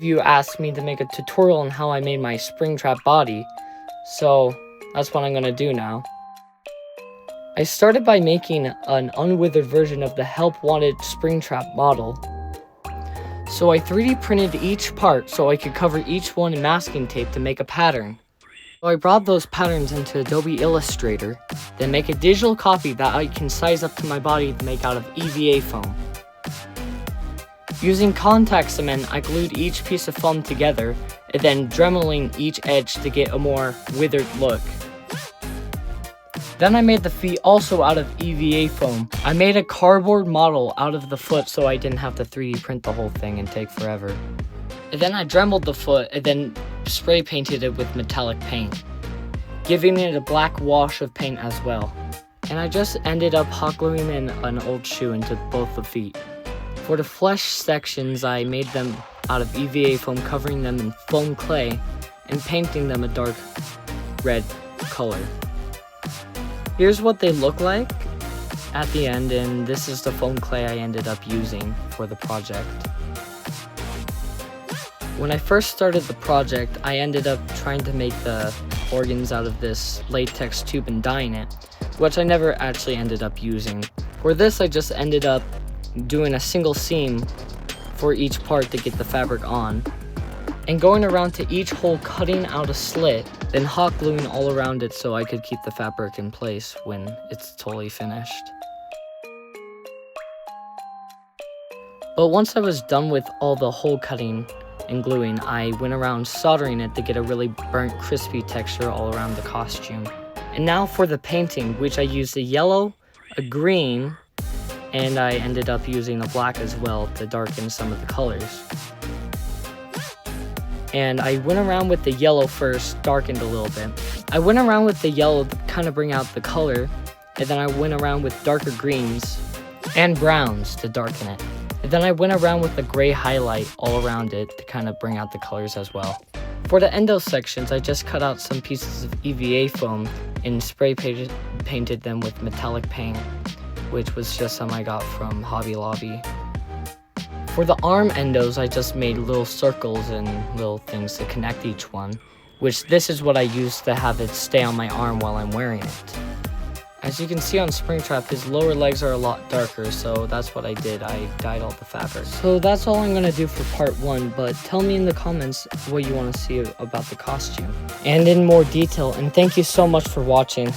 You asked me to make a tutorial on how I made my Springtrap body, so that's what I'm gonna do now. I started by making an unwithered version of the help wanted Springtrap model. So I 3D printed each part so I could cover each one in masking tape to make a pattern. So I brought those patterns into Adobe Illustrator, then make a digital copy that I can size up to my body to make out of EVA foam. Using contact cement, I glued each piece of foam together, and then dremeling each edge to get a more withered look. Then I made the feet also out of EVA foam. I made a cardboard model out of the foot so I didn't have to 3D print the whole thing and take forever. And then I dremeled the foot and then spray painted it with metallic paint, giving it a black wash of paint as well. And I just ended up hot gluing in an old shoe into both the feet. For the flesh sections, I made them out of EVA foam, covering them in foam clay and painting them a dark red color. Here's what they look like at the end, and this is the foam clay I ended up using for the project. When I first started the project, I ended up trying to make the organs out of this latex tube and dyeing it, which I never actually ended up using. For this, I just ended up doing a single seam for each part to get the fabric on, and going around to each hole cutting out a slit, then hot gluing all around it so I could keep the fabric in place when it's totally finished. But once I was done with all the hole cutting and gluing, I went around soldering it to get a really burnt crispy texture all around the costume. And now for the painting, which I used a yellow, a green, and I ended up using a black as well to darken some of the colors. And I went around with the yellow first, darkened a little bit. I went around with the yellow to kind of bring out the color, and then I went around with darker greens and browns to darken it. And then I went around with the gray highlight all around it to kind of bring out the colors as well. For the endo sections, I just cut out some pieces of EVA foam and spray painted them with metallic paint, which was just some I got from Hobby Lobby. For the arm endos, I just made little circles and little things to connect each one, which this is what I used to have it stay on my arm while I'm wearing it. As you can see on Springtrap, his lower legs are a lot darker, so that's what I did. I dyed all the fabric. So that's all I'm gonna do for part 1, but tell me in the comments what you want to see about the costume and in more detail, and thank you so much for watching.